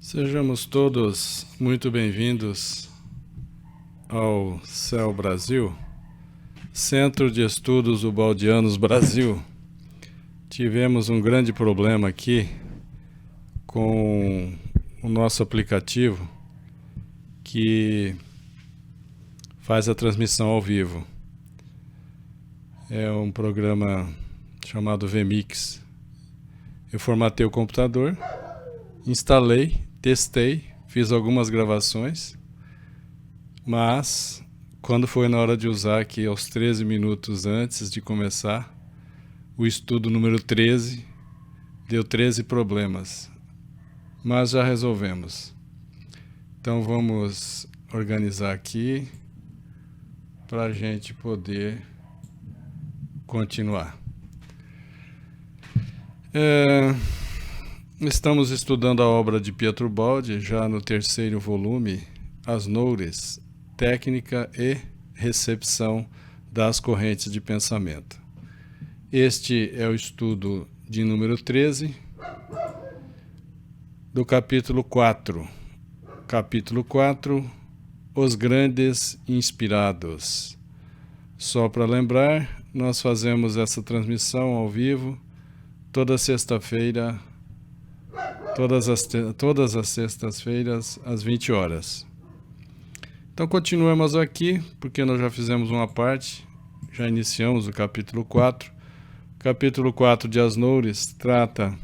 Sejamos todos muito bem-vindos ao CEL Brasil, Centro de Estudos Ubaldianos Brasil. Tivemos um grande problema aqui com o nosso aplicativo que faz a transmissão ao vivo. É um programa chamado vMix. Eu formatei o computador, instalei, testei, fiz algumas gravações, mas quando foi na hora de usar aqui aos 13 minutos antes de começar o estudo número 13, deu 13 problemas, mas já resolvemos. Então vamos organizar aqui para a gente poder continuar. Estamos estudando a obra de Pietro Baldi, já no terceiro volume, As Noures, Técnica e Recepção das Correntes de Pensamento. Este é o estudo de número 13, do capítulo 4. Capítulo 4, Os Grandes Inspirados. Só para lembrar, nós fazemos essa transmissão ao vivo toda sexta-feira, todas as sextas-feiras, às 20 horas. Então continuamos aqui, porque nós já fizemos uma parte, já iniciamos o capítulo 4. O capítulo 4 de As Noures trata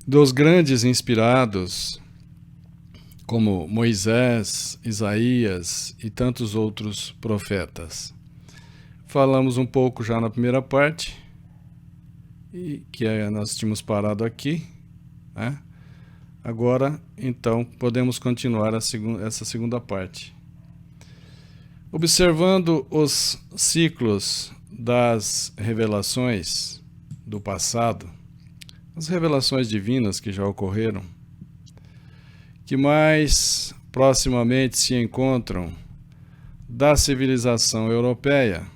dos grandes inspirados, como Moisés, Isaías e tantos outros profetas. Falamos um pouco já na primeira parte, nós tínhamos parado aqui, né? Agora, então, podemos continuar essa segunda parte. Observando os ciclos das revelações do passado, as revelações divinas que já ocorreram, que mais proximamente se encontram da civilização europeia,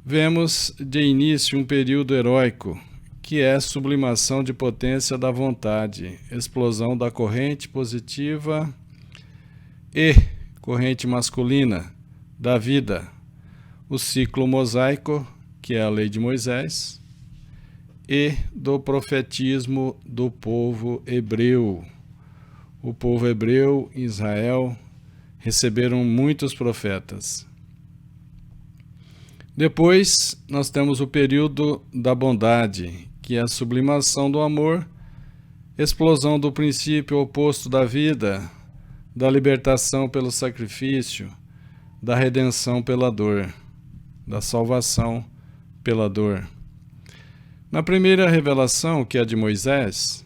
vemos de início um período heróico, que é sublimação de potência da vontade, explosão da corrente positiva e corrente masculina da vida, o ciclo mosaico, que é a lei de Moisés, e do profetismo do povo hebreu. O povo hebreu, Israel, receberam muitos profetas. Depois, nós temos o período da bondade, que é a sublimação do amor, explosão do princípio oposto da vida, da libertação pelo sacrifício, da redenção pela dor, da salvação pela dor. Na primeira revelação, que é a de Moisés,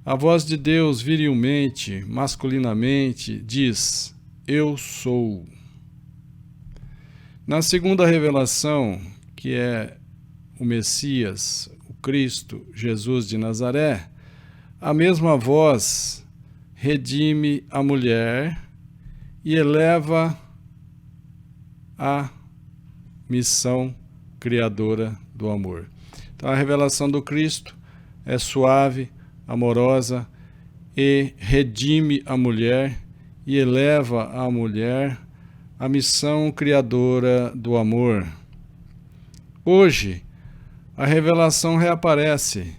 a voz de Deus virilmente, masculinamente, diz: Eu sou. Na segunda revelação, que é o Messias, o Cristo, Jesus de Nazaré, a mesma voz redime a mulher e eleva a missão criadora do amor. Então, a revelação do Cristo é suave, amorosa e redime a mulher e eleva a mulher à missão criadora do amor. Hoje, a revelação reaparece,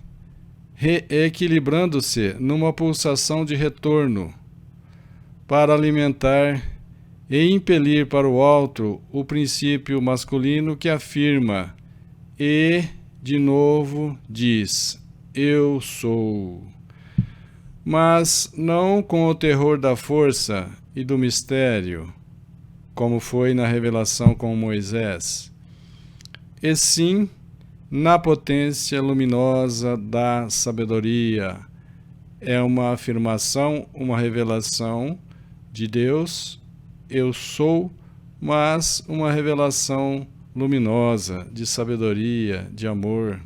reequilibrando-se numa pulsação de retorno, para alimentar e impelir para o alto o princípio masculino que afirma e, de novo, diz: Eu sou. Mas não com o terror da força e do mistério, como foi na revelação com Moisés, e sim na potência luminosa da sabedoria. É uma afirmação, uma revelação de Deus, eu sou, mas uma revelação luminosa, de sabedoria, de amor.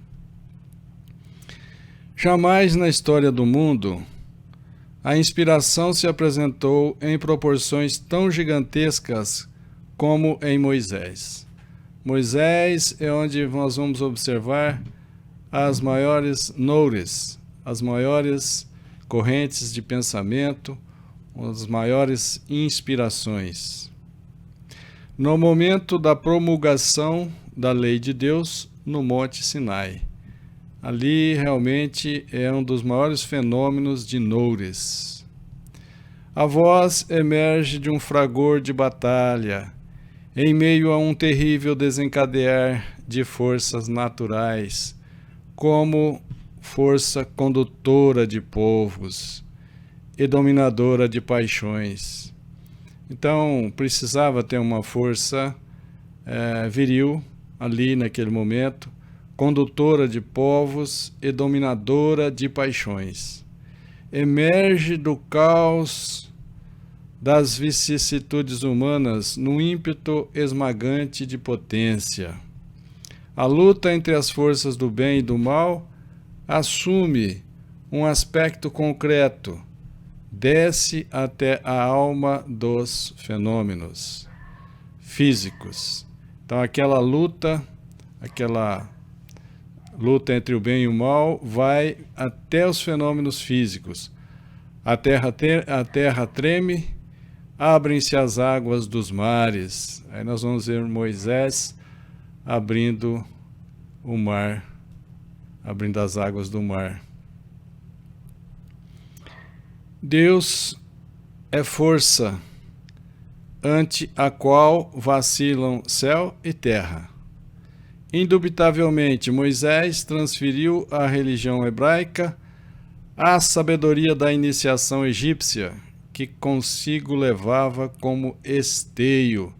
Jamais na história do mundo a inspiração se apresentou em proporções tão gigantescas como em Moisés. Moisés é onde nós vamos observar as maiores noures, as maiores correntes de pensamento, as maiores inspirações. No momento da promulgação da lei de Deus no Monte Sinai. Ali realmente é um dos maiores fenômenos de Noures. A voz emerge de um fragor de batalha, em meio a um terrível desencadear de forças naturais, como força condutora de povos e dominadora de paixões. Então, precisava ter uma força viril ali naquele momento, condutora de povos e dominadora de paixões. Emerge do caos das vicissitudes humanas num ímpeto esmagante de potência. A luta entre as forças do bem e do mal assume um aspecto concreto, desce até a alma dos fenômenos físicos. Então aquela luta entre o bem e o mal vai até os fenômenos físicos. A terra treme, abrem-se as águas dos mares. Aí nós vamos ver Moisés abrindo o mar, abrindo as águas do mar. Deus é força ante a qual vacilam céu e terra. Indubitavelmente, Moisés transferiu à religião hebraica a sabedoria da iniciação egípcia, que consigo levava como esteio.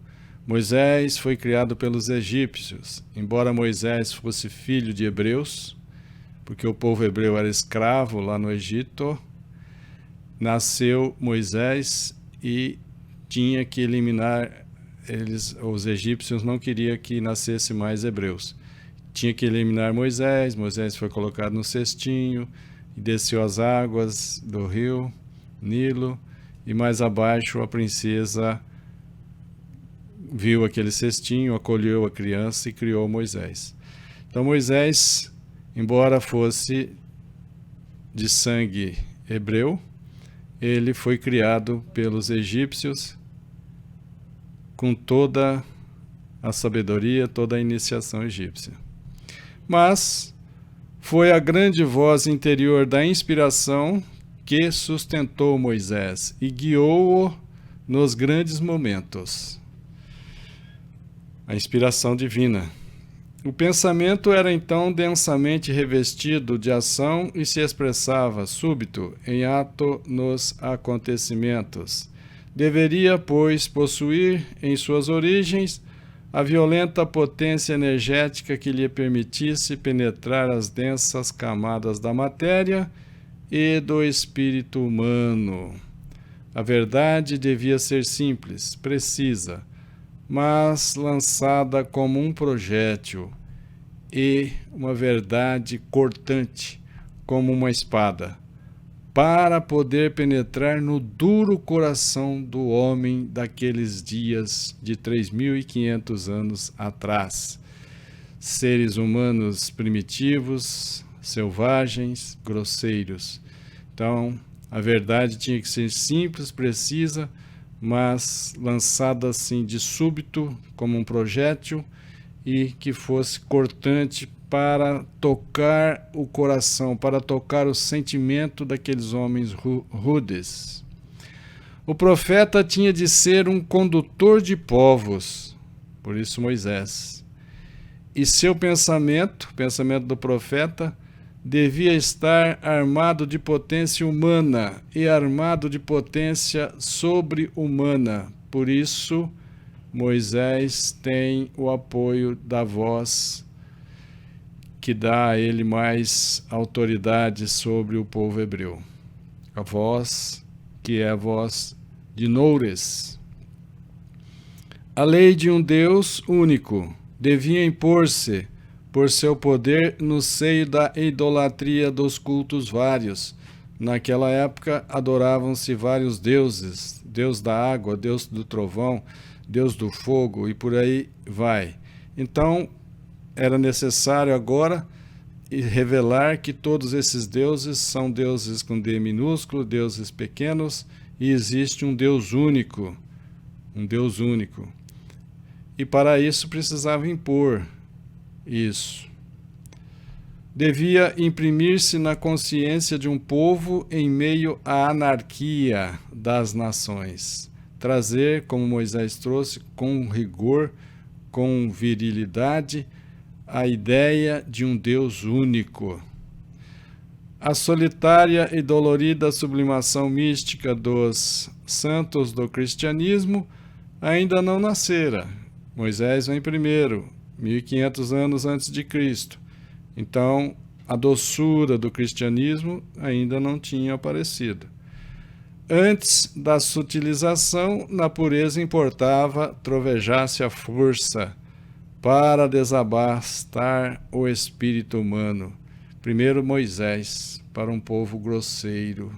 Moisés foi criado pelos egípcios, embora Moisés fosse filho de hebreus, porque o povo hebreu era escravo lá no Egito. Nasceu Moisés e tinha que eliminar os egípcios não queriam que nascesse mais hebreus. Tinha que eliminar Moisés. Moisés foi colocado no cestinho e desceu as águas do rio Nilo, e mais abaixo a princesa viu aquele cestinho, acolheu a criança e criou Moisés. Então Moisés, embora fosse de sangue hebreu, ele foi criado pelos egípcios com toda a sabedoria, toda a iniciação egípcia. Mas foi a grande voz interior da inspiração que sustentou Moisés e guiou-o nos grandes momentos. A inspiração divina. O pensamento era então densamente revestido de ação e se expressava súbito em ato nos acontecimentos. Deveria, pois, possuir em suas origens a violenta potência energética que lhe permitisse penetrar as densas camadas da matéria e do espírito humano. A verdade devia ser simples, precisa, mas lançada como um projétil, e uma verdade cortante como uma espada, para poder penetrar no duro coração do homem daqueles dias de 3.500 anos atrás. Seres humanos primitivos, selvagens, grosseiros. Então, a verdade tinha que ser simples, precisa, mas lançada assim de súbito, como um projétil, e que fosse cortante para tocar o coração, para tocar o sentimento daqueles homens rudes. O profeta tinha de ser um condutor de povos, por isso Moisés. E seu pensamento, o pensamento do profeta, devia estar armado de potência humana e armado de potência sobre-humana. Por isso, Moisés tem o apoio da voz que dá a ele mais autoridade sobre o povo hebreu. A voz que é a voz de Noures. A lei de um Deus único devia impor-se por seu poder no seio da idolatria dos cultos vários. Naquela época adoravam-se vários deuses, Deus da água, Deus do trovão, Deus do fogo e por aí vai. Então, era necessário agora e revelar que todos esses deuses são deuses com D minúsculo, deuses pequenos, e existe um Deus único, E para isso precisava impor isso. Devia imprimir-se na consciência de um povo em meio à anarquia das nações. Trazer, como Moisés trouxe, com rigor, com virilidade, a ideia de um Deus único. A solitária e dolorida sublimação mística dos santos do cristianismo ainda não nascera. Moisés vem primeiro, 1500 anos antes de Cristo. Então, a doçura do cristianismo ainda não tinha aparecido. Antes da sutilização, na pureza importava trovejar-se a força para desabastar o espírito humano. Primeiro Moisés, para um povo grosseiro.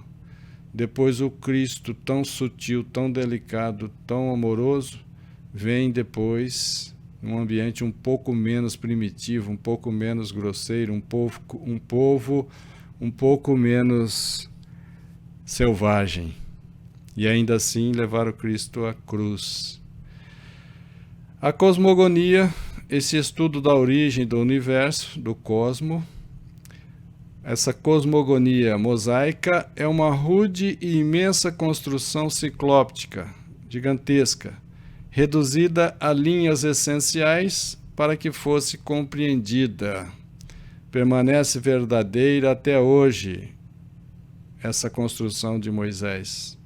Depois o Cristo, tão sutil, tão delicado, tão amoroso, vem depois num ambiente um pouco menos primitivo, um pouco menos grosseiro, um povo um pouco menos selvagem. E ainda assim levar o Cristo à cruz. A cosmogonia, esse estudo da origem do universo, do cosmo, essa cosmogonia mosaica é uma rude e imensa construção ciclóptica, gigantesca, reduzida a linhas essenciais para que fosse compreendida. Permanece verdadeira até hoje essa construção de Moisés,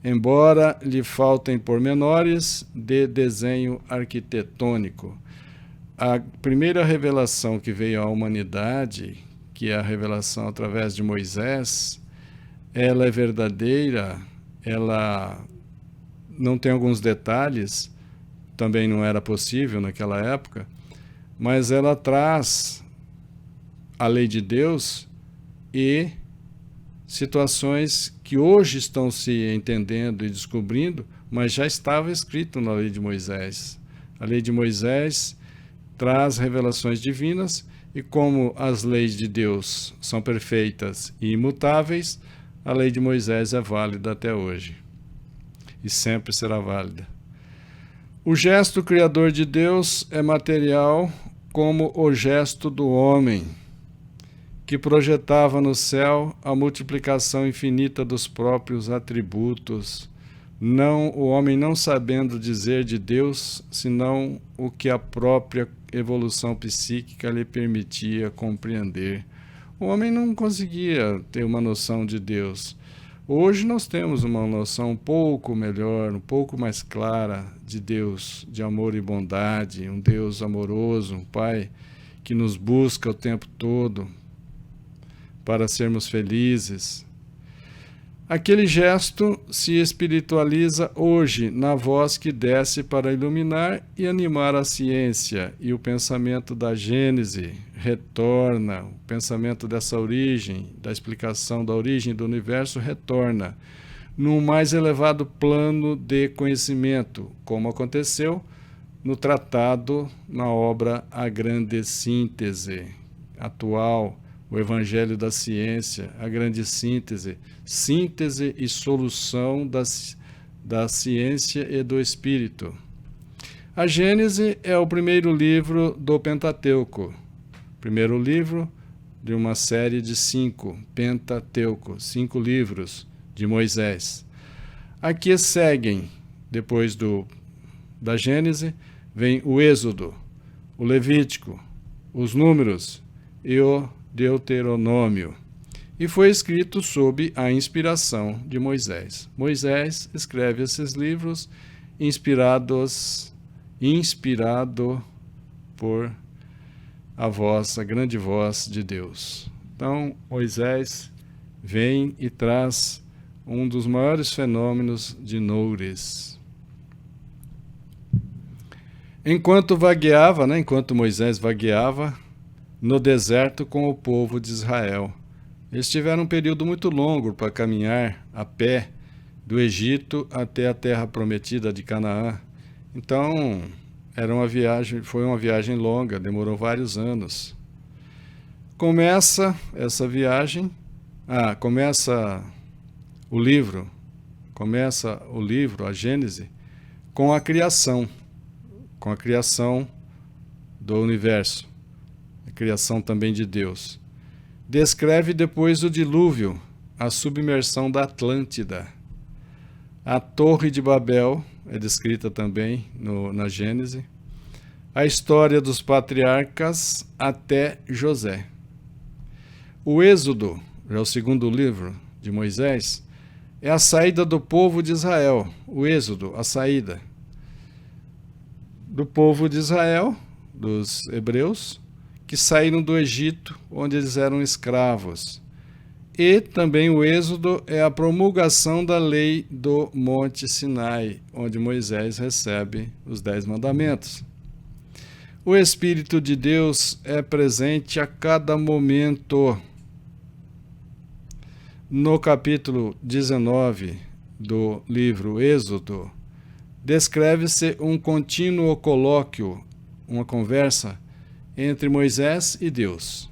embora lhe faltem pormenores de desenho arquitetônico. A primeira revelação que veio à humanidade, que é a revelação através de Moisés, ela é verdadeira, ela não tem alguns detalhes, também não era possível naquela época, mas ela traz a lei de Deus e situações que hoje estão se entendendo e descobrindo, mas já estava escrito na lei de Moisés. A lei de Moisés traz revelações divinas e como as leis de Deus são perfeitas e imutáveis, a lei de Moisés é válida até hoje. E sempre será válida. O gesto criador de Deus é material como o gesto do homem, que projetava no céu a multiplicação infinita dos próprios atributos, o homem não sabendo dizer de Deus, senão o que a própria evolução psíquica lhe permitia compreender. O homem não conseguia ter uma noção de Deus. Hoje nós temos uma noção um pouco melhor, um pouco mais clara de Deus, de amor e bondade, um Deus amoroso, um Pai que nos busca o tempo todo para sermos felizes. Aquele gesto se espiritualiza hoje na voz que desce para iluminar e animar a ciência, e o pensamento da Gênese retorna, o pensamento dessa origem, da explicação da origem do universo retorna num mais elevado plano de conhecimento, como aconteceu no tratado, na obra A Grande Síntese atual, o Evangelho da Ciência, a grande síntese, síntese e solução da ciência e do espírito. A Gênese é o primeiro livro do Pentateuco, primeiro livro de uma série de 5, Pentateuco, 5 livros de Moisés. Aqui seguem, depois da Gênese, vem o Êxodo, o Levítico, os Números e o Deuteronômio, e foi escrito sob a inspiração de Moisés. Moisés escreve esses livros inspirado por a grande voz de Deus. Então, Moisés vem e traz um dos maiores fenômenos de Noures. Enquanto Moisés vagueava no deserto com o povo de Israel. Eles tiveram um período muito longo para caminhar a pé do Egito até a terra prometida de Canaã. Então, foi uma viagem longa, demorou vários anos. começa essa viagem, começa o livro, a Gênese, com a criação do universo, a criação também de Deus. Descreve depois o dilúvio, a submersão da Atlântida. A Torre de Babel é descrita também na Gênese. A história dos patriarcas até José. O Êxodo, já é o segundo livro de Moisés, é a saída do povo de Israel. O Êxodo, a saída do povo de Israel, dos hebreus, que saíram do Egito, onde eles eram escravos. E também o Êxodo é a promulgação da lei do Monte Sinai, onde Moisés recebe os 10 mandamentos. O Espírito de Deus é presente a cada momento. No capítulo 19 do livro Êxodo, descreve-se um contínuo colóquio, uma conversa entre Moisés e Deus.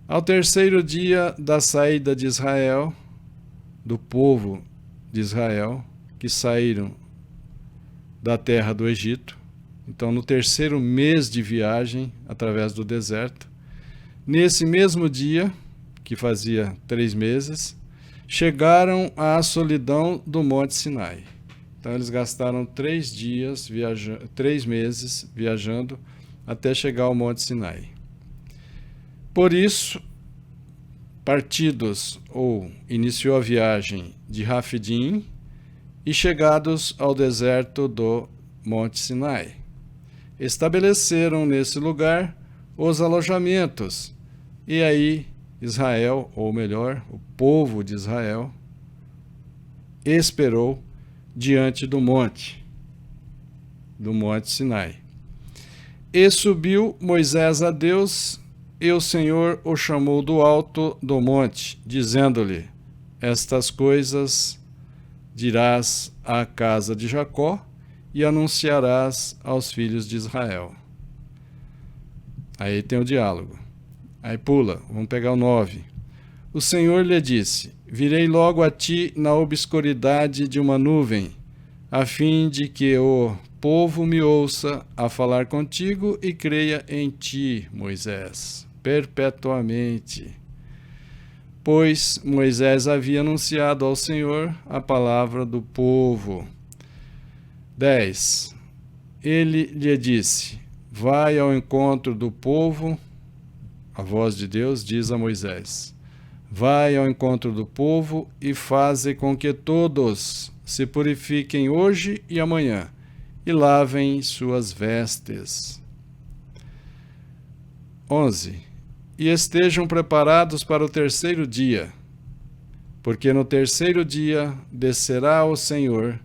Ao terceiro dia da saída de Israel, do povo de Israel, que saíram da terra do Egito, então no terceiro mês de viagem através do deserto, nesse mesmo dia, que fazia 3 meses, chegaram à solidão do Monte Sinai. Então eles gastaram 3 meses viajando até chegar ao Monte Sinai. Por isso, partidos iniciou a viagem de Rafidim e chegados ao deserto do Monte Sinai. Estabeleceram nesse lugar os alojamentos e aí Israel, ou melhor, o povo de Israel, esperou diante do monte Sinai. E subiu Moisés a Deus, e o Senhor o chamou do alto do monte, dizendo-lhe: estas coisas dirás à casa de Jacó e anunciarás aos filhos de Israel. Aí tem o diálogo. Aí pula, vamos pegar o 9. O Senhor lhe disse: virei logo a ti na obscuridade de uma nuvem, a fim de que o povo me ouça a falar contigo e creia em ti, Moisés, perpetuamente. Pois Moisés havia anunciado ao Senhor a palavra do povo. 10. Ele lhe disse: vai ao encontro do povo. A voz de Deus diz a Moisés: vai ao encontro do povo e faze com que todos se purifiquem hoje e amanhã e lavem suas vestes. 11. E estejam preparados para o terceiro dia, porque no terceiro dia descerá o Senhor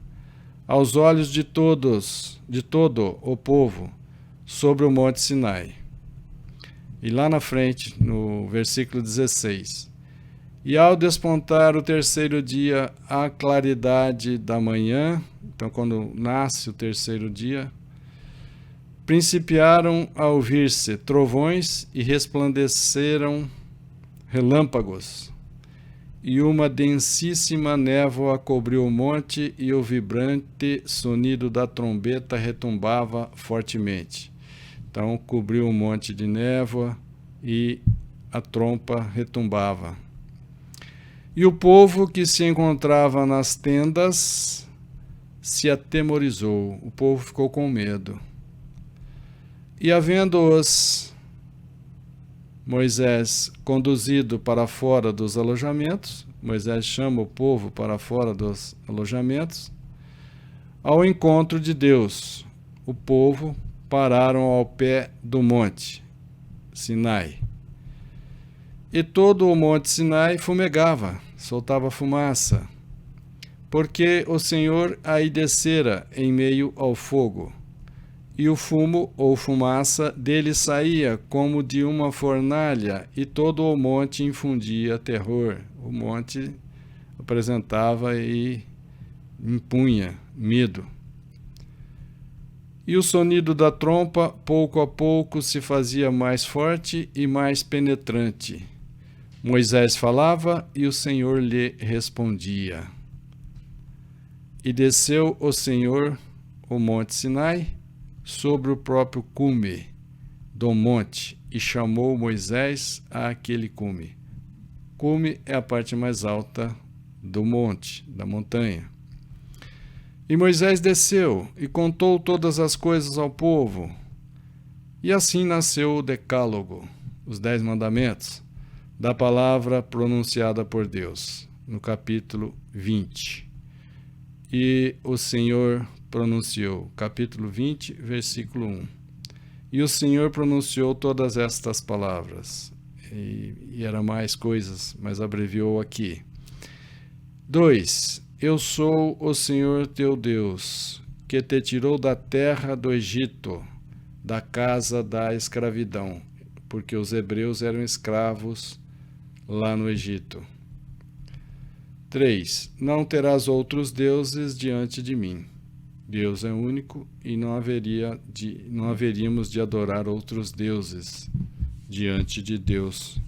aos olhos de todo o povo sobre o Monte Sinai. E lá na frente, no versículo 16: e ao despontar o terceiro dia, a claridade da manhã, então quando nasce o terceiro dia, principiaram a ouvir-se trovões e resplandeceram relâmpagos, e uma densíssima névoa cobriu o monte e o vibrante sonido da trombeta retumbava fortemente. Então cobriu um monte de névoa e a trompa retumbava. E o povo que se encontrava nas tendas se atemorizou, o povo ficou com medo. E havendo-os Moisés conduzido para fora dos alojamentos, Moisés chama o povo para fora dos alojamentos, ao encontro de Deus, o povo pararam ao pé do monte Sinai. E todo o monte Sinai fumegava, soltava fumaça, porque o Senhor aí descera em meio ao fogo, e o fumo ou fumaça dele saía como de uma fornalha, e todo o monte infundia terror. O monte apresentava e impunha medo. E o sonido da trompa, pouco a pouco, se fazia mais forte e mais penetrante. Moisés falava e o Senhor lhe respondia. E desceu o Senhor o monte Sinai sobre o próprio cume do monte e chamou Moisés àquele cume. Cume é a parte mais alta do monte, da montanha. E Moisés desceu e contou todas as coisas ao povo. E assim nasceu o Decálogo, os 10 mandamentos, da palavra pronunciada por Deus, no capítulo 20. E o Senhor pronunciou, capítulo 20, versículo 1. E o Senhor pronunciou todas estas palavras. E era mais coisas, mas abreviou aqui. 2. Eu sou o Senhor teu Deus, que te tirou da terra do Egito, da casa da escravidão, porque os hebreus eram escravos lá no Egito. 3. Não terás outros deuses diante de mim. Deus é único e não haveríamos de adorar outros deuses diante de Deus.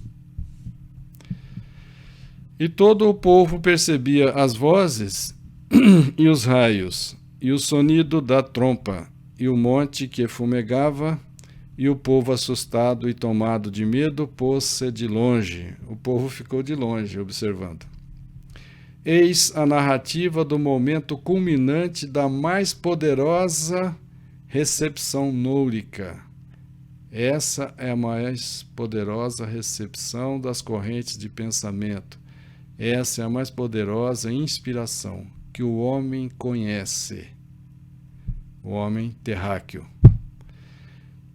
E todo o povo percebia as vozes e os raios, e o sonido da trompa, e o monte que fumegava, e o povo assustado e tomado de medo pôs-se de longe. O povo ficou de longe observando. Eis a narrativa do momento culminante da mais poderosa recepção nourica. Essa é a mais poderosa recepção das correntes de pensamento. Essa é a mais poderosa inspiração que o homem conhece, o homem terráqueo.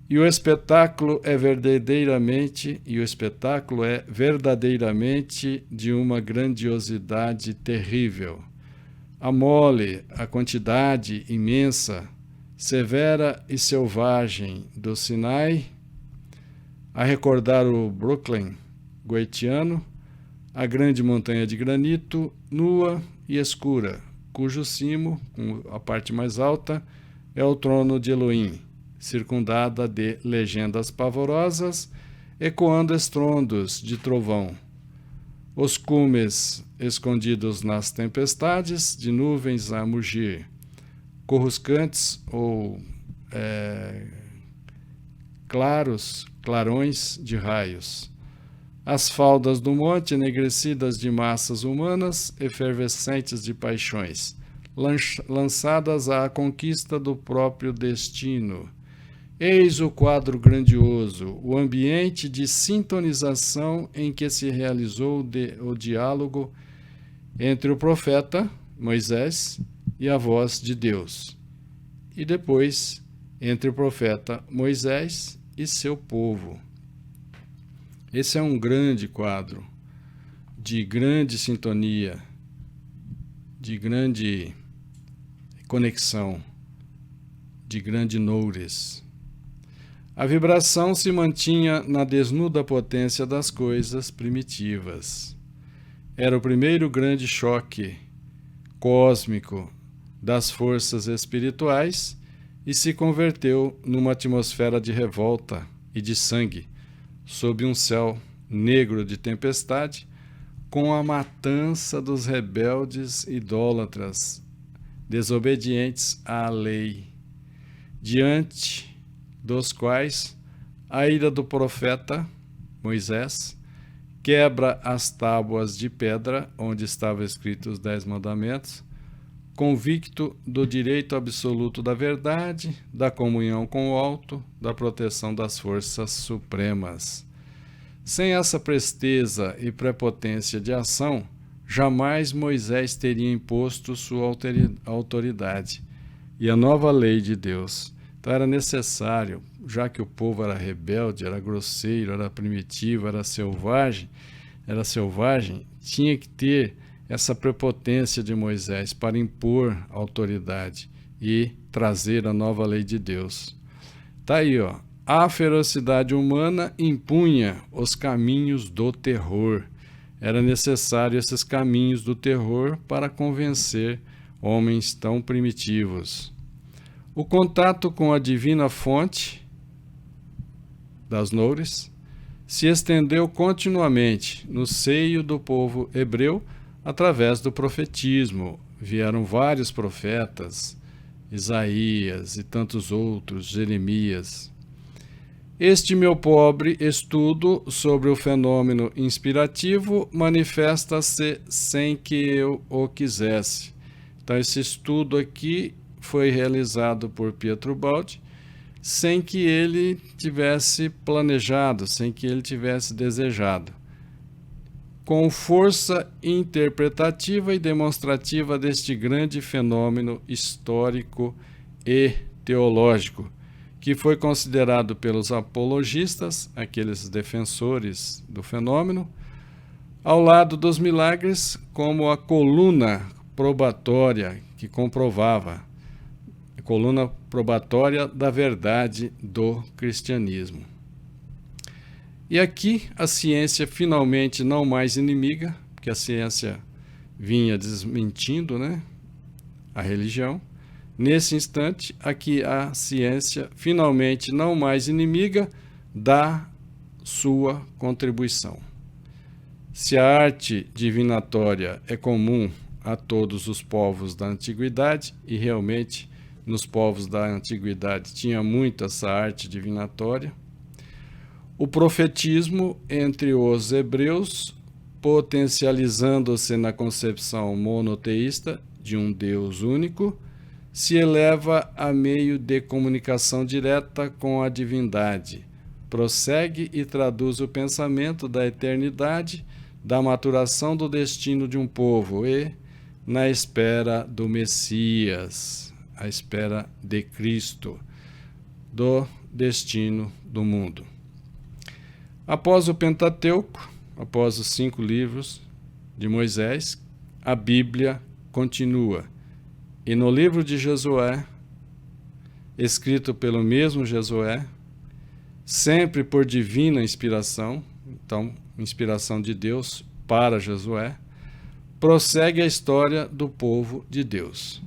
E o espetáculo é verdadeiramente de uma grandiosidade terrível. A mole, a quantidade imensa, severa e selvagem do Sinai, a recordar o Brooklyn goetiano, a grande montanha de granito, nua e escura, cujo cimo, a parte mais alta, é o trono de Elohim, circundada de legendas pavorosas, ecoando estrondos de trovão. Os cumes escondidos nas tempestades, de nuvens a mugir, coruscantes ou clarões de raios. As faldas do monte enegrecidas de massas humanas, efervescentes de paixões, lançadas à conquista do próprio destino. Eis o quadro grandioso, o ambiente de sintonização em que se realizou o diálogo entre o profeta Moisés e a voz de Deus, e depois entre o profeta Moisés e seu povo. Esse é um grande quadro de grande sintonia, de grande conexão, de grande noures. A vibração se mantinha na desnuda potência das coisas primitivas. Era o primeiro grande choque cósmico das forças espirituais e se converteu numa atmosfera de revolta e de sangue, sob um céu negro de tempestade, com a matança dos rebeldes idólatras, desobedientes à lei, diante dos quais a ira do profeta Moisés quebra as tábuas de pedra onde estavam escritos os 10 mandamentos, convicto do direito absoluto da verdade, da comunhão com o alto, da proteção das forças supremas. Sem essa presteza e prepotência de ação, jamais Moisés teria imposto sua autoridade e a nova lei de Deus. Então era necessário, já que o povo era rebelde, era grosseiro, era primitivo, era selvagem, tinha que ter essa prepotência de Moisés para impor autoridade e trazer a nova lei de Deus. Tá aí, ó. A ferocidade humana impunha os caminhos do terror. Era necessário esses caminhos do terror para convencer homens tão primitivos. O contato com a divina fonte das Noures se estendeu continuamente no seio do povo hebreu através do profetismo. Vieram vários profetas, Isaías e tantos outros, Jeremias. Este meu pobre estudo sobre o fenômeno inspirativo manifesta-se sem que eu o quisesse. Então, esse estudo aqui foi realizado por Pietro Baldi sem que ele tivesse planejado, sem que ele tivesse desejado, com força interpretativa e demonstrativa deste grande fenômeno histórico e teológico, que foi considerado pelos apologistas, aqueles defensores do fenômeno, ao lado dos milagres, como a coluna probatória que comprovava, a coluna probatória da verdade do cristianismo. E aqui a ciência finalmente não mais inimiga, porque a ciência vinha desmentindo, a religião. Nesse instante, aqui a ciência finalmente não mais inimiga dá sua contribuição. Se a arte divinatória é comum a todos os povos da antiguidade, e realmente nos povos da antiguidade tinha muito essa arte divinatória, o profetismo entre os hebreus, potencializando-se na concepção monoteísta de um Deus único, se eleva a meio de comunicação direta com a divindade, prossegue e traduz o pensamento da eternidade, da maturação do destino de um povo e, na espera do Messias, à espera de Cristo, do destino do mundo. Após o Pentateuco, após os 5 livros de Moisés, a Bíblia continua. E no livro de Josué, escrito pelo mesmo Josué, sempre por divina inspiração, então, inspiração de Deus para Josué, prossegue a história do povo de Deus.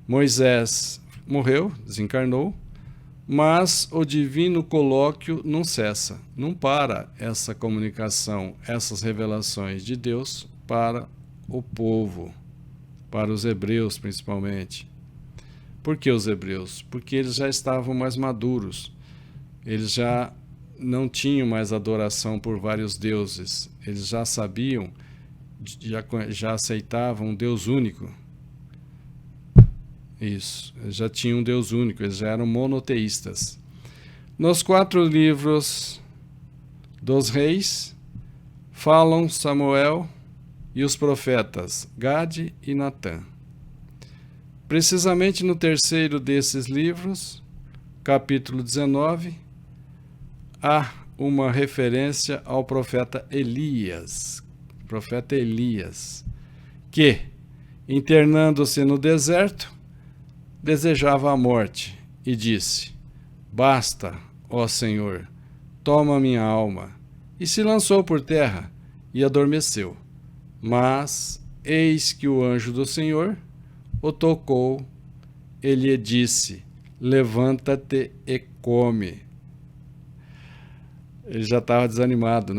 Moisés morreu, desencarnou, mas o divino colóquio não cessa, não para essa comunicação, essas revelações de Deus para o povo, para os hebreus principalmente. Por que os hebreus? Porque eles já estavam mais maduros, eles já não tinham mais adoração por vários deuses, eles já sabiam, já aceitavam um Deus único. Isso, eles já tinham um Deus único, eles já eram monoteístas. Nos 4 livros dos reis, falam Samuel e os profetas Gade e Natã. Precisamente no 3º desses livros, capítulo 19, há uma referência ao profeta Elias, que, internando-se no deserto, desejava a morte e disse: Basta, ó Senhor, toma minha alma. E se lançou por terra e adormeceu. Mas eis que o anjo do Senhor o tocou e lhe disse: Levanta-te e come. Ele já estava desanimado,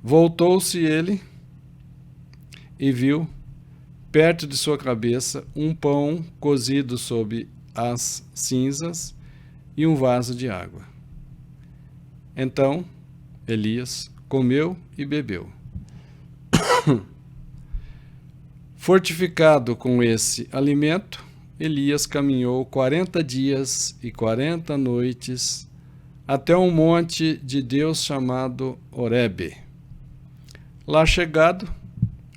Voltou-se ele e viu, perto de sua cabeça, um pão cozido sob as cinzas e um vaso de água. Então, Elias comeu e bebeu. Fortificado com esse alimento, Elias caminhou 40 dias e 40 noites até um monte de Deus chamado Horebe. Lá chegado,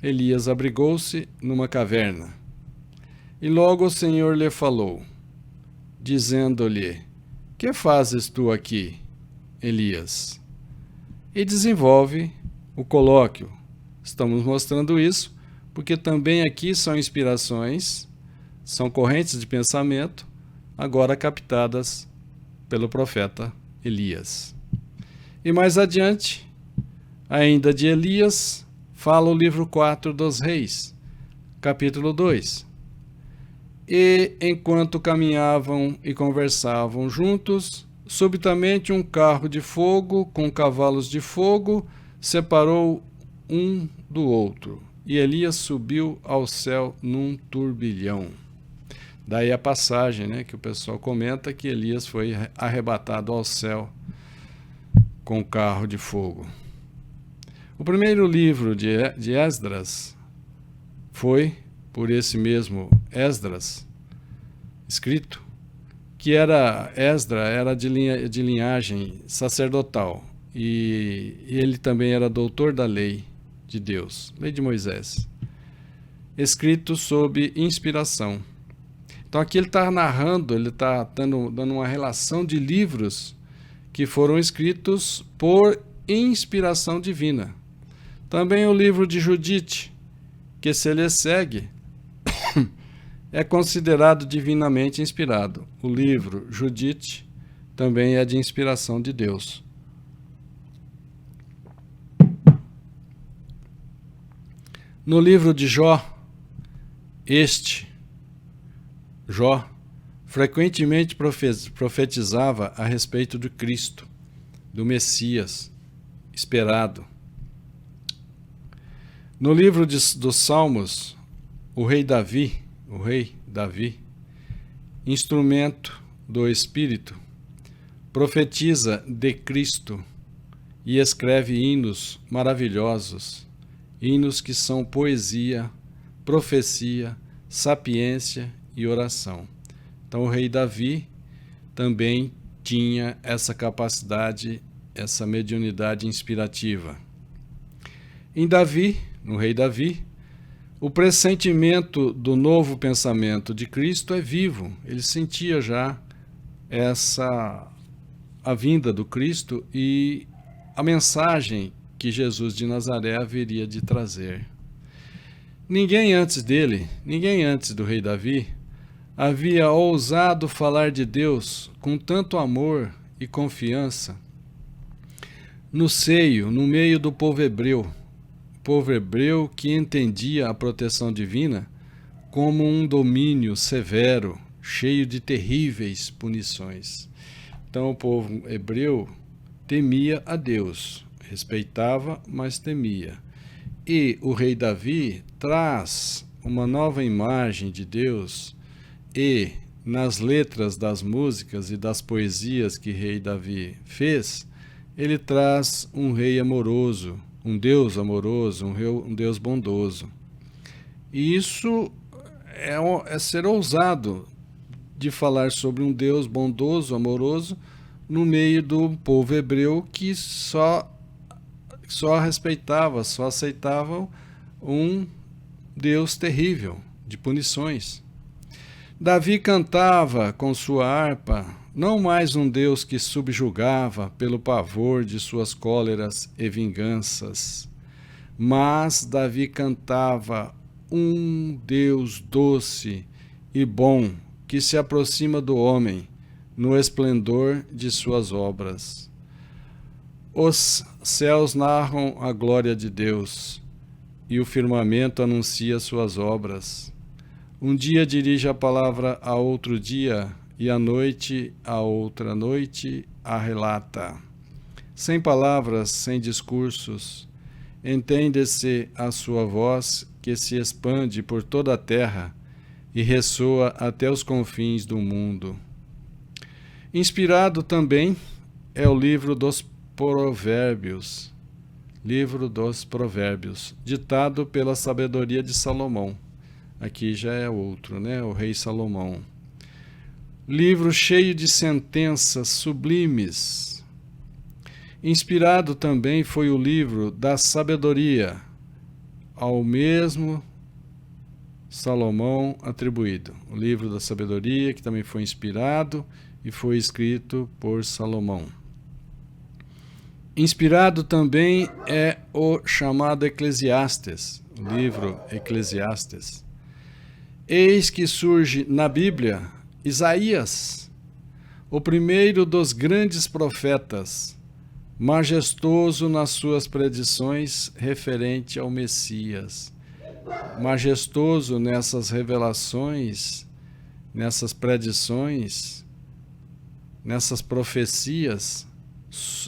Elias abrigou-se numa caverna. E logo o Senhor lhe falou, dizendo-lhe: Que fazes tu aqui, Elias? E desenvolve o colóquio. Estamos mostrando isso porque também aqui são inspirações, são correntes de pensamento, agora captadas pelo profeta Elias. E mais adiante, ainda de Elias, fala o livro 4 dos Reis, capítulo 2. E, enquanto caminhavam e conversavam juntos, subitamente um carro de fogo com cavalos de fogo separou um do outro, e Elias subiu ao céu num turbilhão. Daí a passagem, né, que o pessoal comenta que Elias foi arrebatado ao céu com o carro de fogo. O primeiro livro de Esdras foi por esse mesmo Esdras, escrito, que era de linhagem sacerdotal, e ele também era doutor da lei de Deus, lei de Moisés, escrito sob inspiração. Então aqui ele está narrando, ele está dando uma relação de livros que foram escritos por inspiração divina. Também o livro de Judite, que se ele segue, é considerado divinamente inspirado. O livro Judite também é de inspiração de Deus. No livro de Jó, Jó, frequentemente profetizava a respeito de Cristo, do Messias esperado. No livro dos Salmos, o rei Davi, instrumento do Espírito, profetiza de Cristo e escreve hinos maravilhosos, hinos que são poesia, profecia, sapiência e oração. Então o rei Davi também tinha essa capacidade, essa mediunidade inspirativa. No rei Davi, o pressentimento do novo pensamento de Cristo é vivo. Ele sentia já a vinda do Cristo e a mensagem que Jesus de Nazaré haveria de trazer. Ninguém antes do rei Davi, havia ousado falar de Deus com tanto amor e confiança no meio do povo hebreu que entendia a proteção divina como um domínio severo, cheio de terríveis punições. Então o povo hebreu temia a Deus, respeitava, mas temia. E o rei Davi traz uma nova imagem de Deus, e nas letras das músicas e das poesias que rei Davi fez, ele traz um rei amoroso, um Deus amoroso, um Deus bondoso. E isso é ser ousado de falar sobre um Deus bondoso, amoroso, no meio do povo hebreu que só respeitava, só aceitava um Deus terrível, de punições. Davi cantava com sua harpa, não mais um Deus que subjugava pelo pavor de suas cóleras e vinganças, mas Davi cantava um Deus doce e bom que se aproxima do homem no esplendor de suas obras. Os céus narram a glória de Deus e o firmamento anuncia suas obras. Um dia dirige a palavra a outro dia, e a noite a outra noite a relata. Sem palavras, sem discursos, entende-se a sua voz que se expande por toda a terra e ressoa até os confins do mundo. Inspirado também é o livro dos Provérbios, ditado pela sabedoria de Salomão. Aqui já é outro, né? O rei Salomão. Livro cheio de sentenças sublimes. Inspirado também foi o livro da sabedoria, ao mesmo Salomão atribuído. O livro da sabedoria, que também foi inspirado e foi escrito por Salomão. Inspirado também é o chamado Eclesiastes, o livro Eclesiastes. Eis que surge na Bíblia Isaías, o primeiro dos grandes profetas, majestoso nas suas predições referente ao Messias. Majestoso nessas revelações nessas predições, nessas profecias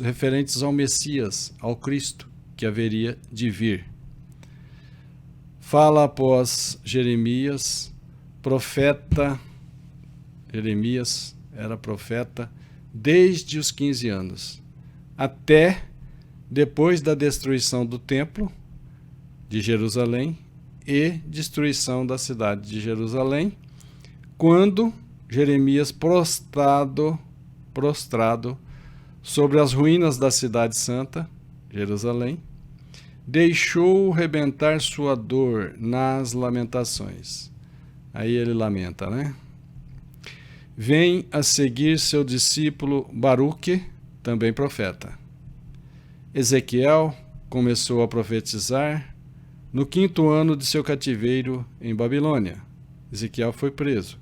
referentes ao Messias, ao Cristo, que haveria de vir. Fala após Jeremias, profeta. Jeremias era profeta desde os 15 anos, até depois da destruição do templo de Jerusalém e destruição da cidade de Jerusalém, quando Jeremias, prostrado sobre as ruínas da cidade santa, Jerusalém, deixou rebentar sua dor nas lamentações. Aí ele lamenta, né? Vem a seguir seu discípulo Baruque, também profeta. Ezequiel começou a profetizar no 5º ano de seu cativeiro em Babilônia. Ezequiel foi preso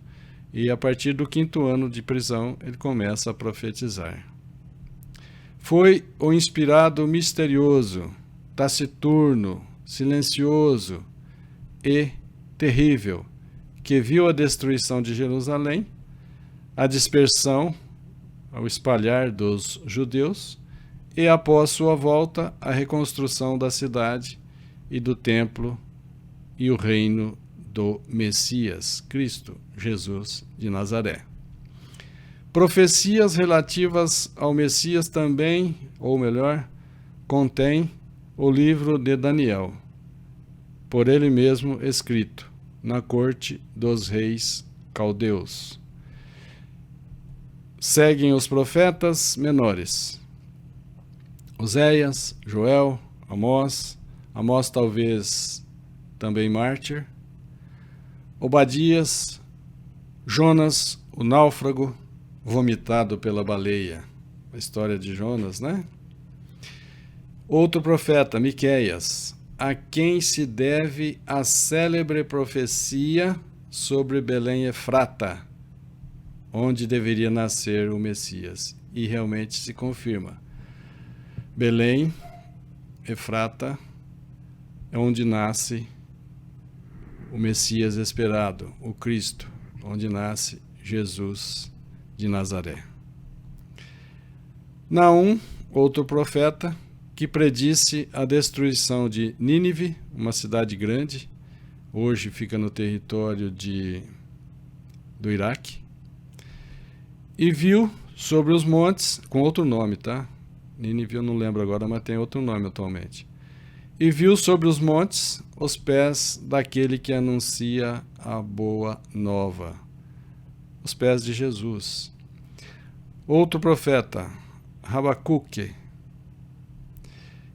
e a partir do 5º ano de prisão ele começa a profetizar. Foi o inspirado misterioso, taciturno, silencioso e terrível que viu a destruição de Jerusalém, a dispersão, ao espalhar dos judeus, e após sua volta, a reconstrução da cidade e do templo e o reino do Messias, Cristo, Jesus de Nazaré. Profecias relativas ao Messias também, ou melhor, contém o livro de Daniel, por ele mesmo escrito, na corte dos reis caldeus. Seguem os profetas menores, Oséias, Joel, Amós talvez também mártir, Obadias, Jonas, o náufrago, vomitado pela baleia, a história de Jonas, né? Outro profeta, Miqueias, a quem se deve a célebre profecia sobre Belém Efrata, onde deveria nascer o Messias, e realmente se confirma. Belém, Efrata, é onde nasce o Messias esperado, o Cristo, onde nasce Jesus de Nazaré. Naum, outro profeta, que predisse a destruição de Nínive, uma cidade grande, hoje fica no território do Iraque, e viu sobre os montes, com outro nome, tá? Nínive eu não lembro agora, mas tem outro nome atualmente. E viu sobre os montes os pés daquele que anuncia a boa nova, os pés de Jesus. Outro profeta, Rabacuque,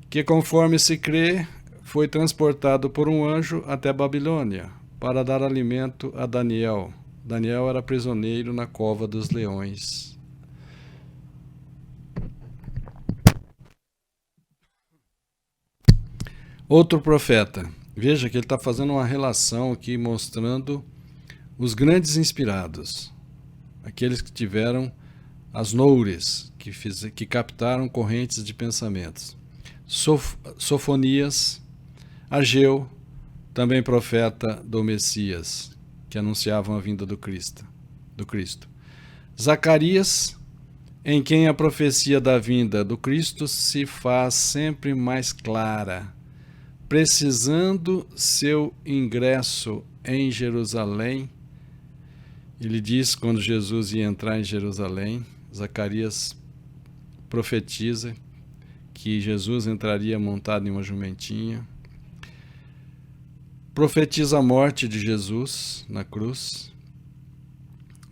que conforme se crê, foi transportado por um anjo até Babilônia para dar alimento a Daniel. Daniel era prisioneiro na cova dos leões. Outro profeta. Veja que ele está fazendo uma relação aqui mostrando os grandes inspirados, aqueles que tiveram as noures, que captaram correntes de pensamentos. Sofonias, Ageu, também profeta do Messias, que anunciavam a vinda do Cristo. Zacarias, em quem a profecia da vinda do Cristo se faz sempre mais clara, precisando seu ingresso em Jerusalém. Ele diz, quando Jesus ia entrar em Jerusalém, Zacarias profetiza que Jesus entraria montado em uma jumentinha. Profetiza a morte de Jesus na cruz.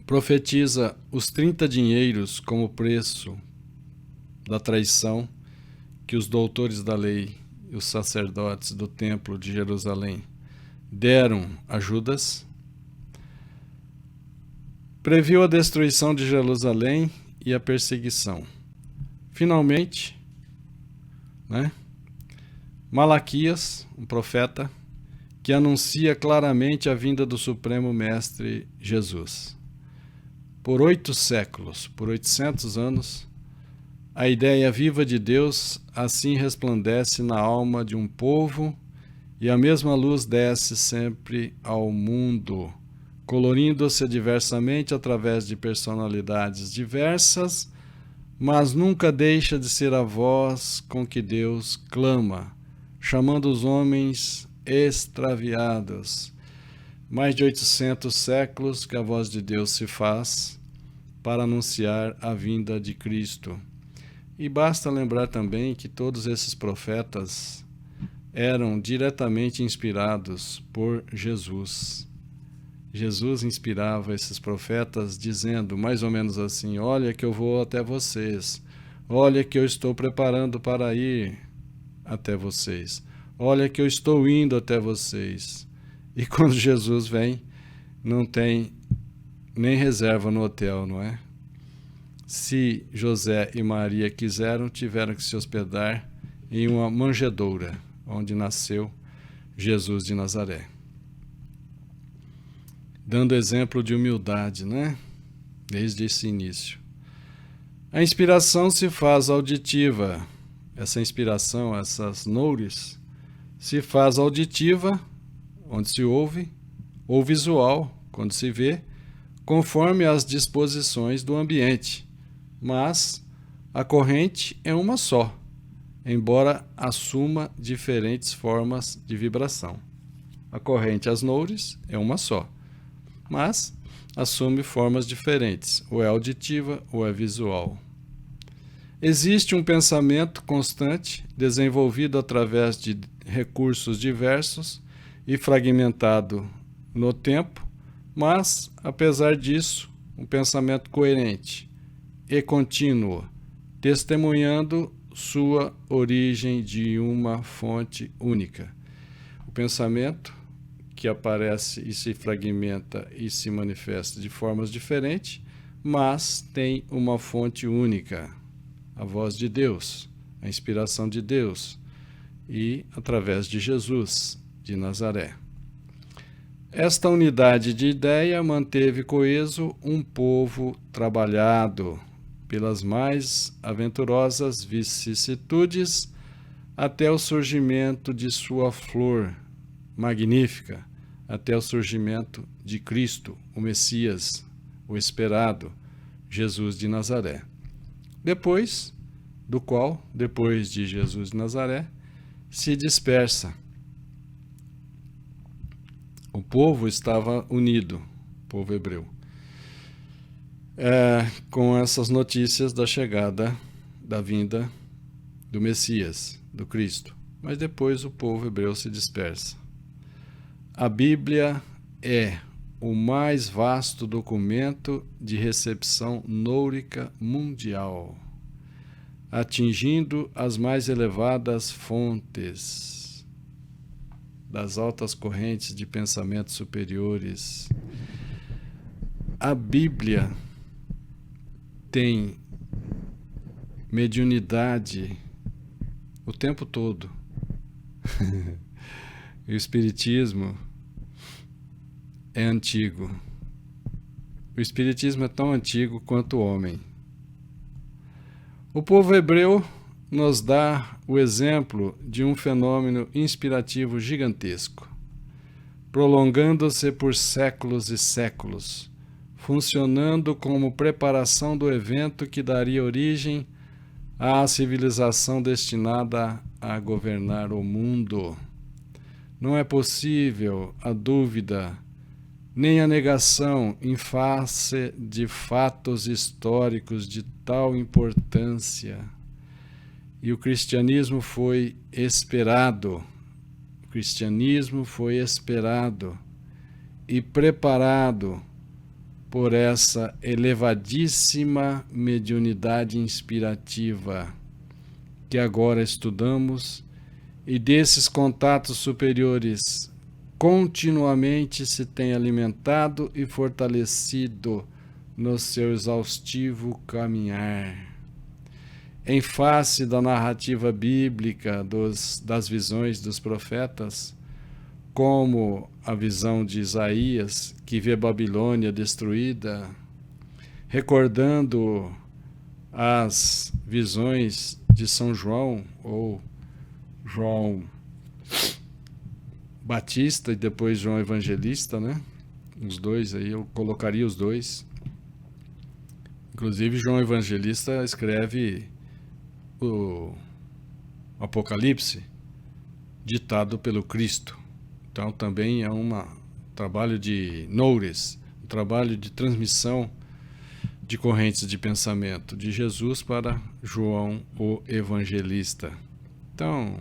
Profetiza os 30 dinheiros como preço da traição que os doutores da lei e os sacerdotes do templo de Jerusalém deram a Judas. Previu a destruição de Jerusalém e a perseguição. Finalmente, Malaquias, um profeta, que anuncia claramente a vinda do Supremo Mestre Jesus. Por 8 séculos, por 800 anos, a ideia viva de Deus assim resplandece na alma de um povo e a mesma luz desce sempre ao mundo colorindo-se diversamente através de personalidades diversas, mas nunca deixa de ser a voz com que Deus clama, chamando os homens extraviados. Mais de 800 séculos que a voz de Deus se faz para anunciar a vinda de Cristo. E basta lembrar também que todos esses profetas eram diretamente inspirados por Jesus. Jesus inspirava esses profetas dizendo mais ou menos assim: olha que eu vou até vocês, olha que eu estou preparando para ir até vocês, olha que eu estou indo até vocês. E quando Jesus vem, não tem nem reserva no hotel, não é? Se José e Maria quiseram, tiveram que se hospedar em uma manjedoura, onde nasceu Jesus de Nazaré. Dando exemplo de humildade, né? Desde esse início. A inspiração se faz auditiva. Essa inspiração, essas noures, se faz auditiva, onde se ouve, ou visual, quando se vê, conforme as disposições do ambiente. Mas a corrente é uma só, embora assuma diferentes formas de vibração. A corrente, as noures, é uma só, mas assume formas diferentes, ou é auditiva ou é visual. Existe um pensamento constante, desenvolvido através de recursos diversos e fragmentado no tempo, mas, apesar disso, um pensamento coerente e contínuo, testemunhando sua origem de uma fonte única. O pensamento que aparece e se fragmenta e se manifesta de formas diferentes, mas tem uma fonte única, a voz de Deus, a inspiração de Deus, e através de Jesus de Nazaré. Esta unidade de ideia manteve coeso um povo trabalhado pelas mais aventurosas vicissitudes até o surgimento de sua flor magnífica, até o surgimento de Cristo, o Messias, o esperado, Jesus de Nazaré. Depois de Jesus de Nazaré, se dispersa. O povo estava unido, o povo hebreu, com essas notícias da chegada, da vinda do Messias, do Cristo. Mas depois o povo hebreu se dispersa. A Bíblia é o mais vasto documento de recepção nourica mundial, atingindo as mais elevadas fontes das altas correntes de pensamentos superiores. A Bíblia tem mediunidade o tempo todo. E o Espiritismo é antigo. O Espiritismo é tão antigo quanto o homem. O povo hebreu nos dá o exemplo de um fenômeno inspirativo gigantesco, prolongando-se por séculos e séculos, funcionando como preparação do evento que daria origem à civilização destinada a governar o mundo. Não é possível a dúvida, nem a negação em face de fatos históricos de tal importância. E o cristianismo foi esperado. O cristianismo foi esperado e preparado por essa elevadíssima mediunidade inspirativa que agora estudamos, e desses contatos superiores continuamente se tem alimentado e fortalecido no seu exaustivo caminhar. Em face da narrativa bíblica das visões dos profetas, como a visão de Isaías, que vê Babilônia destruída, recordando as visões de São João, ou João Batista e depois João Evangelista, né? os dois aí, eu colocaria os dois. Inclusive, João Evangelista escreve o Apocalipse ditado pelo Cristo. Então, também é um trabalho de noures, um trabalho de transmissão de correntes de pensamento de Jesus para João o Evangelista. Então,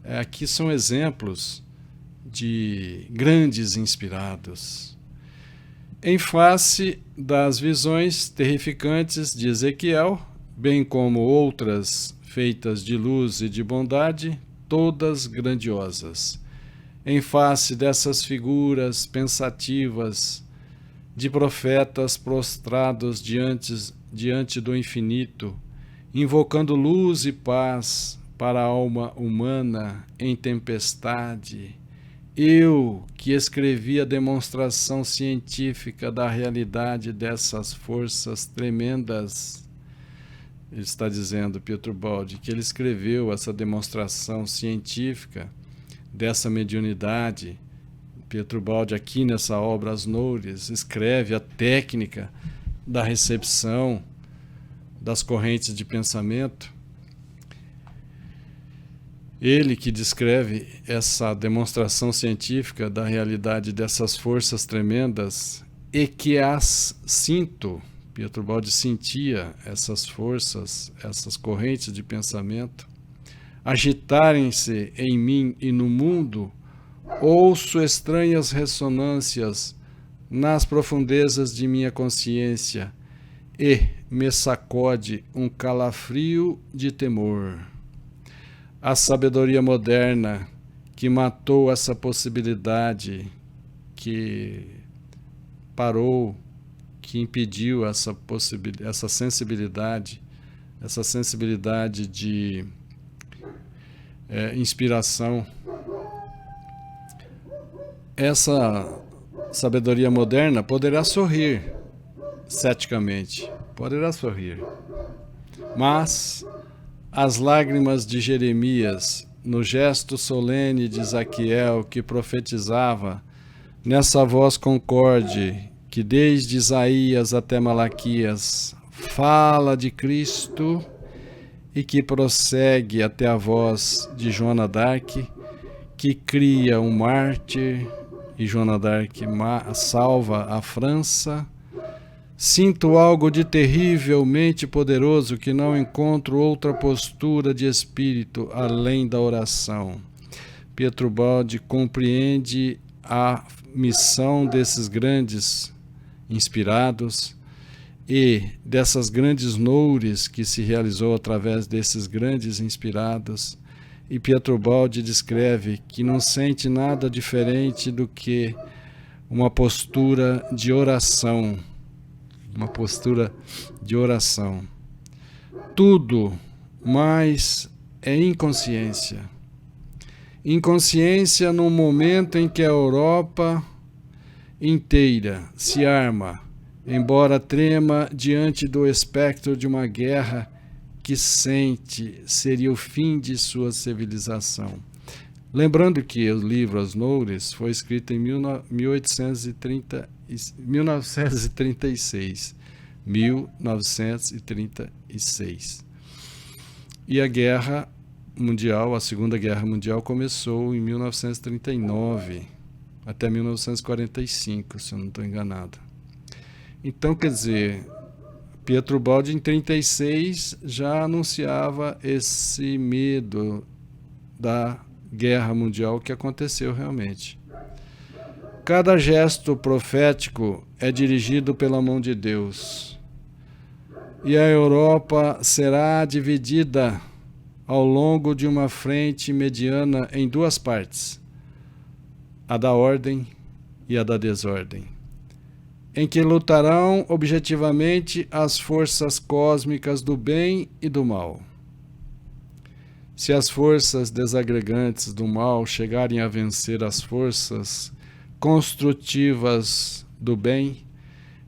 aqui são exemplos de grandes inspirados. Em face das visões terrificantes de Ezequiel, bem como outras feitas de luz e de bondade, todas grandiosas. Em face dessas figuras pensativas de profetas prostrados diante do infinito, invocando luz e paz para a alma humana em tempestade, eu, que escrevi a demonstração científica da realidade dessas forças tremendas, ele está dizendo, Pietro Baldi, que ele escreveu essa demonstração científica dessa mediunidade. Pietro Baldi, aqui nessa obra As Noures, escreve a técnica da recepção das correntes de pensamento. Ele que descreve essa demonstração científica da realidade dessas forças tremendas e que as sinto, Pietro Baldi sentia essas forças, essas correntes de pensamento, agitarem-se em mim e no mundo, ouço estranhas ressonâncias nas profundezas de minha consciência e me sacode um calafrio de temor. A sabedoria moderna que matou essa possibilidade, que parou, que impediu essa sensibilidade de inspiração. Essa sabedoria moderna poderá sorrir ceticamente, poderá sorrir, mas as lágrimas de Jeremias, no gesto solene de Ezequiel, que profetizava nessa voz concorde, que desde Isaías até Malaquias fala de Cristo e que prossegue até a voz de Joana d'Arc, que cria um mártir e Joana d'Arc salva a França. Sinto algo de terrivelmente poderoso que não encontro outra postura de espírito além da oração. Pietro Baldi compreende a missão desses grandes inspirados e dessas grandes noures que se realizou através desses grandes inspirados. E Pietro Baldi descreve que não sente nada diferente do que uma postura de oração. Uma postura de oração. Tudo mais é inconsciência. Inconsciência no momento em que a Europa inteira se arma, embora trema diante do espectro de uma guerra que sente seria o fim de sua civilização. Lembrando que o livro As Noures foi escrito em 1936. E a Guerra Mundial, a Segunda Guerra Mundial, começou em 1939 até 1945, se eu não estou enganado. Então, quer dizer, Pietro Baldi em 1936 já anunciava esse medo da Guerra Mundial que aconteceu realmente. Cada gesto profético é dirigido pela mão de Deus. E a Europa será dividida ao longo de uma frente mediana em duas partes, a da ordem e a da desordem, em que lutarão objetivamente as forças cósmicas do bem e do mal. Se as forças desagregantes do mal chegarem a vencer as forças construtivas do bem,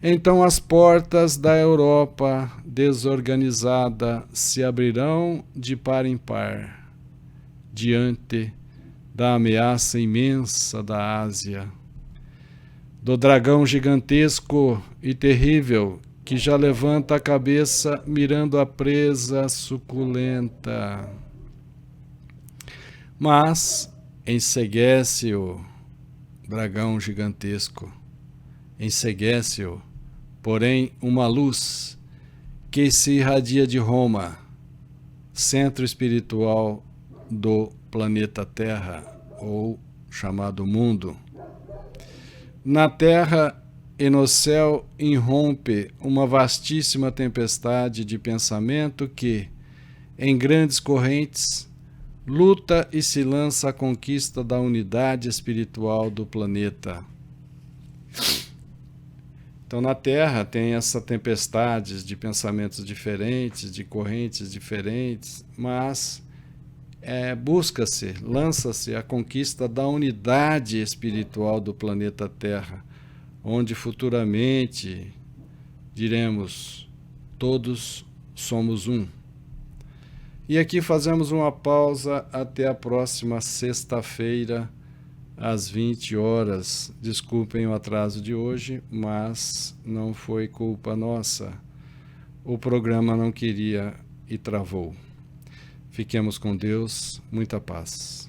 então as portas da Europa desorganizada se abrirão de par em par, diante da ameaça imensa da Ásia, do dragão gigantesco e terrível que já levanta a cabeça mirando a presa suculenta. Mas enseguece-o, dragão gigantesco, enseguece-o, porém, uma luz que se irradia de Roma, centro espiritual do planeta Terra, ou chamado mundo. Na terra e no céu irrompe uma vastíssima tempestade de pensamento que, em grandes correntes, luta e se lança à conquista da unidade espiritual do planeta. Então, na Terra tem essa tempestade de pensamentos diferentes, de correntes diferentes, mas busca-se, lança-se a conquista da unidade espiritual do planeta Terra, onde futuramente diremos, todos somos um. E aqui fazemos uma pausa até a próxima sexta-feira, às 20 horas. Desculpem o atraso de hoje, mas não foi culpa nossa. O programa não queria e travou. Fiquemos com Deus, muita paz.